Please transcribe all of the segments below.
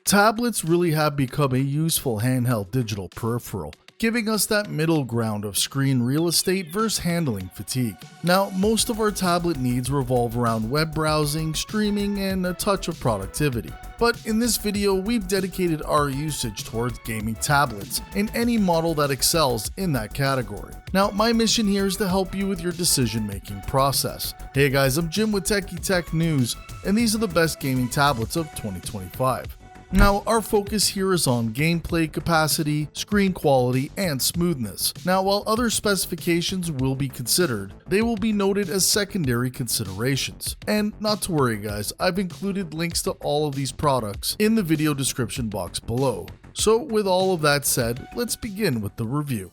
Tablets really have become a useful handheld digital peripheral, giving us that middle ground of screen real estate versus handling fatigue. Now, most of our tablet needs revolve around web browsing, streaming, and a touch of productivity. But in this video, we've dedicated our usage towards gaming tablets and any model that excels in that category. Now, my mission here is to help you with your decision-making process. Hey guys, I'm Jim with Techie Tech News, and these are the best gaming tablets of 2025. Now, our focus here is on gameplay capacity, screen quality, and smoothness. Now, while other specifications will be considered, they will be noted as secondary considerations. And not to worry guys, I've included links to all of these products in the video description box below. So with all of that said, let's begin with the review.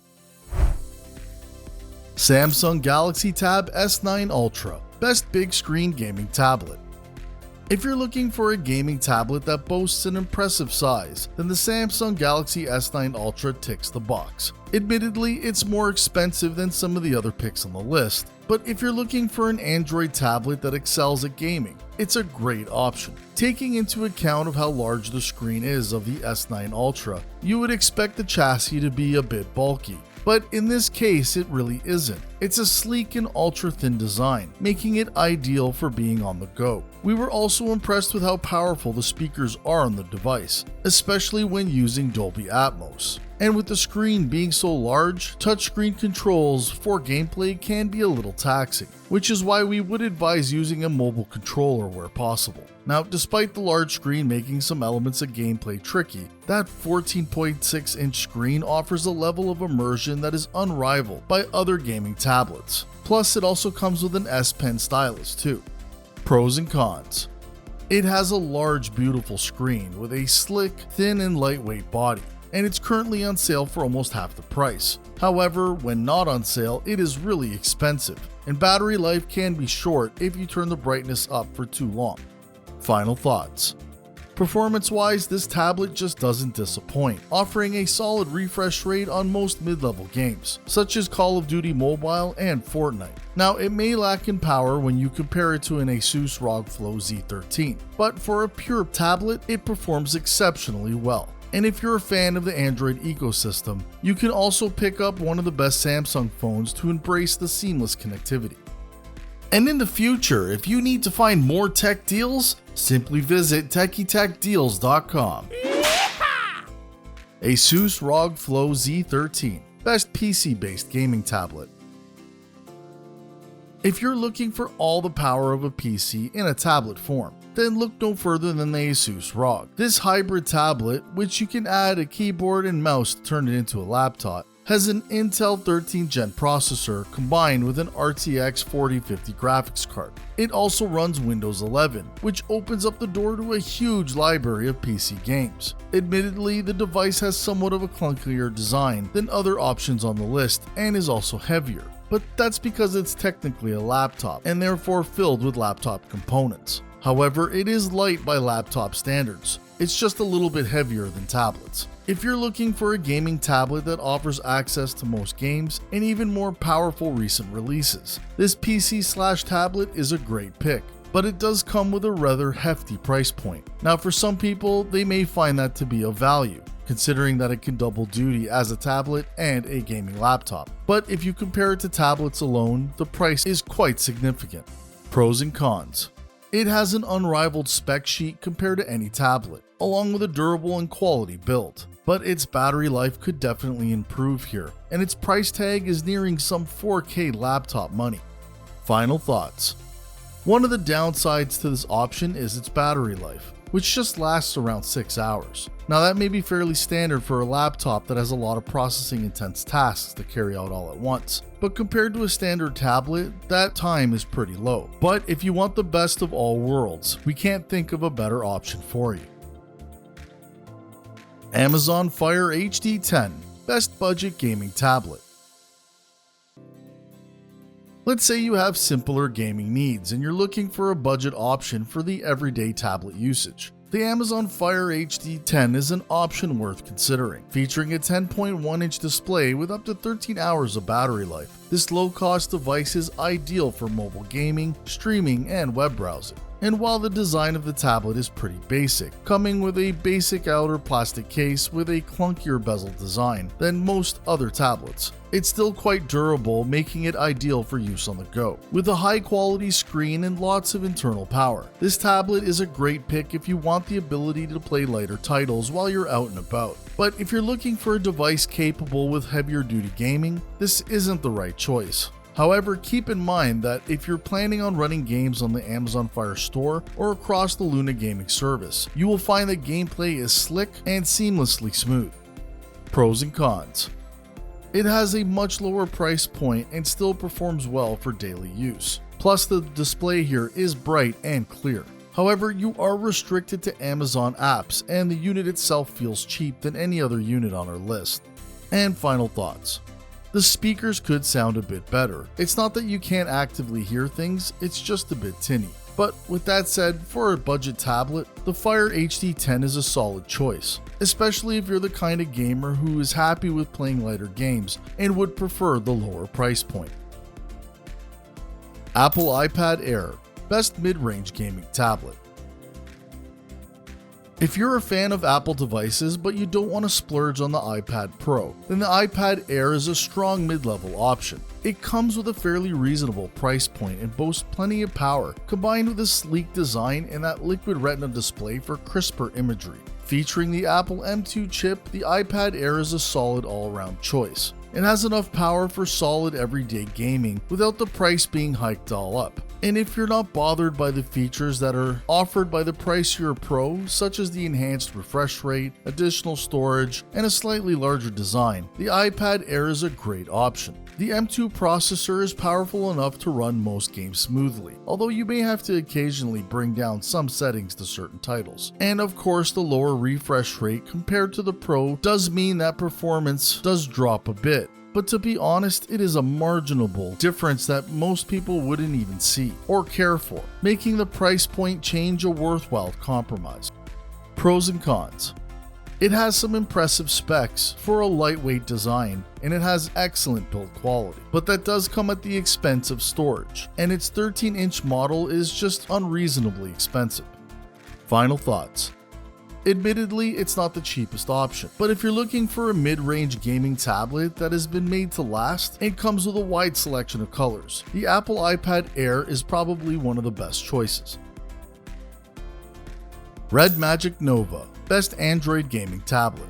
Samsung Galaxy Tab S9 Ultra, best big screen gaming tablet. If you're looking for a gaming tablet that boasts an impressive size, then the Samsung Galaxy S9 Ultra ticks the box. Admittedly, it's more expensive than some of the other picks on the list, but if you're looking for an Android tablet that excels at gaming, it's a great option. Taking into account of how large the screen is of the S9 Ultra, you would expect the chassis to be a bit bulky. But in this case, it really isn't. It's a sleek and ultra-thin design, making it ideal for being on the go. We were also impressed with how powerful the speakers are on the device, especially when using Dolby Atmos. And with the screen being so large, touchscreen controls for gameplay can be a little taxing, which is why we would advise using a mobile controller where possible. Now, despite the large screen making some elements of gameplay tricky, that 14.6-inch screen offers a level of immersion that is unrivaled by other gaming tablets. Plus, it also comes with an S Pen stylus too. Pros and cons. It has a large, beautiful screen with a slick, thin, and lightweight body, and it's currently on sale for almost half the price. However, when not on sale, it is really expensive, and battery life can be short if you turn the brightness up for too long. Final thoughts. Performance-wise, this tablet just doesn't disappoint, offering a solid refresh rate on most mid-level games, such as Call of Duty Mobile and Fortnite. Now, it may lack in power when you compare it to an Asus ROG Flow Z13, but for a pure tablet, it performs exceptionally well. And if you're a fan of the Android ecosystem, you can also pick up one of the best Samsung phones to embrace the seamless connectivity. And in the future, if you need to find more tech deals, simply visit TechieTechDeals.com. Asus ROG Flow Z13, best PC-based gaming tablet. If you're looking for all the power of a PC in a tablet form, then look no further than the Asus ROG. This hybrid tablet, which you can add a keyboard and mouse to turn it into a laptop, has an Intel 13th Gen processor combined with an RTX 4050 graphics card. It also runs Windows 11, which opens up the door to a huge library of PC games. Admittedly, the device has somewhat of a clunkier design than other options on the list and is also heavier, but that's because it's technically a laptop and therefore filled with laptop components. However, it is light by laptop standards. It's just a little bit heavier than tablets. If you're looking for a gaming tablet that offers access to most games and even more powerful recent releases, this PC/tablet is a great pick, but it does come with a rather hefty price point. Now, for some people, they may find that to be of value, considering that it can double duty as a tablet and a gaming laptop. But if you compare it to tablets alone, the price is quite significant. Pros and cons. It has an unrivaled spec sheet compared to any tablet, along with a durable and quality build. But its battery life could definitely improve here, and its price tag is nearing some 4K laptop money. Final thoughts. One of the downsides to this option is its battery life, which just lasts around 6 hours. Now that may be fairly standard for a laptop that has a lot of processing intense tasks to carry out all at once, but compared to a standard tablet, that time is pretty low. But if you want the best of all worlds, we can't think of a better option for you. Amazon Fire HD 10, best budget gaming tablet. Let's say you have simpler gaming needs and you're looking for a budget option for the everyday tablet usage. The Amazon Fire HD 10 is an option worth considering, featuring a 10.1-inch display with up to 13 hours of battery life. This low-cost device is ideal for mobile gaming, streaming, and web browsing. And while the design of the tablet is pretty basic, coming with a basic outer plastic case with a clunkier bezel design than most other tablets, it's still quite durable, making it ideal for use on the go. With a high quality screen and lots of internal power, this tablet is a great pick if you want the ability to play lighter titles while you're out and about. But if you're looking for a device capable with heavier duty gaming, this isn't the right choice. However, keep in mind that if you're planning on running games on the Amazon Fire Store or across the Luna gaming service, you will find that gameplay is slick and seamlessly smooth. Pros and cons. It has a much lower price point and still performs well for daily use. Plus, the display here is bright and clear. However, you are restricted to Amazon apps, and the unit itself feels cheap than any other unit on our list. And final thoughts. The speakers could sound a bit better. It's not that you can't actively hear things, it's just a bit tinny. But with that said, for a budget tablet, the Fire HD10 is a solid choice, especially if you're the kind of gamer who is happy with playing lighter games and would prefer the lower price point. Apple iPad Air, best mid-range gaming tablet. If you're a fan of Apple devices but you don't want to splurge on the iPad Pro, then the iPad Air is a strong mid-level option. It comes with a fairly reasonable price point and boasts plenty of power, combined with a sleek design and that liquid retina display for crisper imagery. Featuring the Apple M2 chip, the iPad Air is a solid all-around choice. It has enough power for solid everyday gaming without the price being hiked all up. And if you're not bothered by the features that are offered by the pricier Pro, such as the enhanced refresh rate, additional storage, and a slightly larger design, the iPad Air is a great option. The M2 processor is powerful enough to run most games smoothly, although you may have to occasionally bring down some settings to certain titles. And of course, the lower refresh rate compared to the Pro does mean that performance does drop a bit. But to be honest, it is a marginal difference that most people wouldn't even see or care for, making the price point change a worthwhile compromise. Pros and cons. It has some impressive specs for a lightweight design, and it has excellent build quality, but that does come at the expense of storage, and its 13-inch model is just unreasonably expensive. Final thoughts. Admittedly, it's not the cheapest option, but if you're looking for a mid-range gaming tablet that has been made to last and comes with a wide selection of colors, the Apple iPad Air is probably one of the best choices. Red Magic Nova, best Android gaming tablet.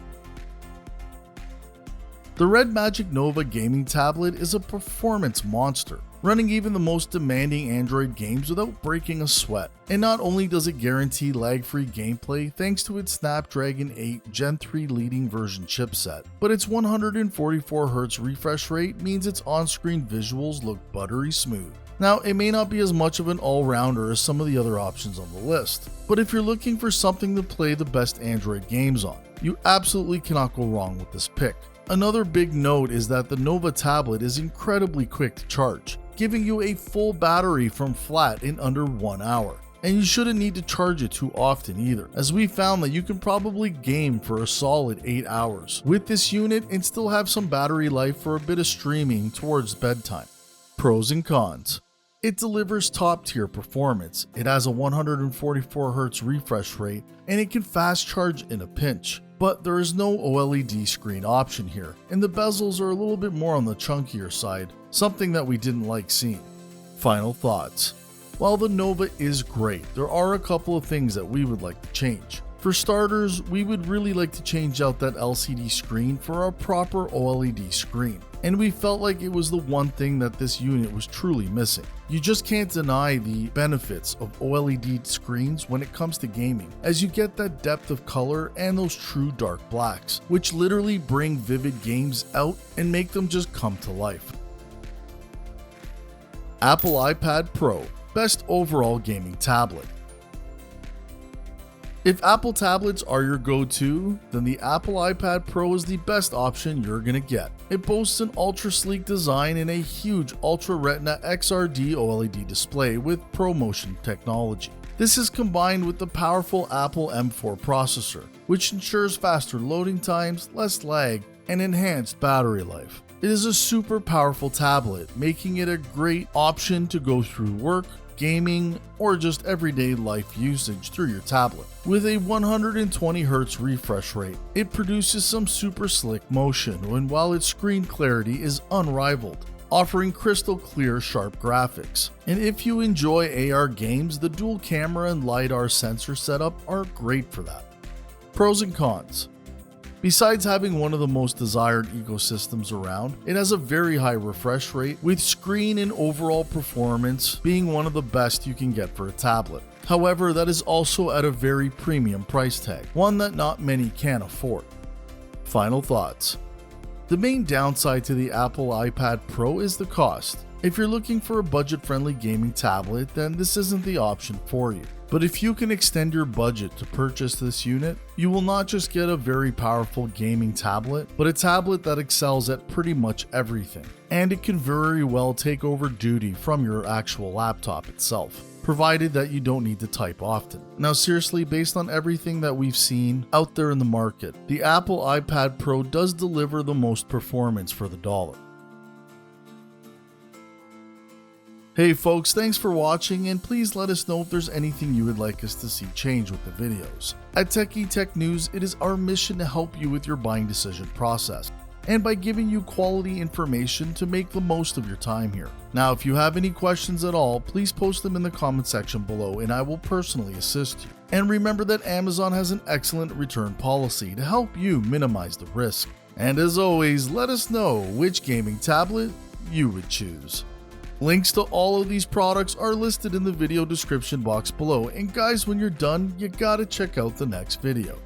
The Red Magic Nova gaming tablet is a performance monster, running even the most demanding Android games without breaking a sweat. And not only does it guarantee lag-free gameplay thanks to its Snapdragon 8 Gen 3 leading version chipset, but its 144Hz refresh rate means its on-screen visuals look buttery smooth. Now, it may not be as much of an all-rounder as some of the other options on the list, but if you're looking for something to play the best Android games on, you absolutely cannot go wrong with this pick. Another big note is that the Nova tablet is incredibly quick to charge, giving you a full battery from flat in under 1 hour. And you shouldn't need to charge it too often either, as we found that you can probably game for a solid 8 hours with this unit and still have some battery life for a bit of streaming towards bedtime. Pros and cons. It delivers top-tier performance, it has a 144Hz refresh rate, and it can fast charge in a pinch. But there is no OLED screen option here, and the bezels are a little bit more on the chunkier side, something that we didn't like seeing. Final thoughts. While the Nova is great, there are a couple of things that we would like to change. For starters, we would really like to change out that LCD screen for a proper OLED screen, and we felt like it was the one thing that this unit was truly missing. You just can't deny the benefits of OLED screens when it comes to gaming, as you get that depth of color and those true dark blacks, which literally bring vivid games out and make them just come to life. Apple iPad Pro, best overall gaming tablet. If Apple tablets are your go-to, then the Apple iPad Pro is the best option you're gonna get. It boasts an ultra-sleek design and a huge Ultra Retina XRD OLED display with ProMotion technology. This is combined with the powerful Apple M4 processor, which ensures faster loading times, less lag, and enhanced battery life. It is a super powerful tablet, making it a great option to go through work, gaming or just everyday life usage through your tablet. With a 120Hz refresh rate, it produces some super slick motion, and while its screen clarity is unrivaled, offering crystal clear, sharp graphics. And if you enjoy AR games, the dual camera and LiDAR sensor setup are great for that. Pros and cons. Besides having one of the most desired ecosystems around, it has a very high refresh rate, with screen and overall performance being one of the best you can get for a tablet. However, that is also at a very premium price tag, one that not many can afford. Final thoughts. The main downside to the Apple iPad Pro is the cost. If you're looking for a budget-friendly gaming tablet, then this isn't the option for you. But if you can extend your budget to purchase this unit, you will not just get a very powerful gaming tablet, but a tablet that excels at pretty much everything. And it can very well take over duty from your actual laptop itself, provided that you don't need to type often. Now seriously, based on everything that we've seen out there in the market, the Apple iPad Pro does deliver the most performance for the dollar. Hey folks, thanks for watching, and please let us know if there's anything you would like us to see change with the videos. At Techie Tech News, it is our mission to help you with your buying decision process, and by giving you quality information to make the most of your time here. Now, if you have any questions at all, please post them in the comment section below and I will personally assist you. And remember that Amazon has an excellent return policy to help you minimize the risk. And as always, let us know which gaming tablet you would choose. Links to all of these products are listed in the video description box below, and guys, when you're done, you gotta check out the next video.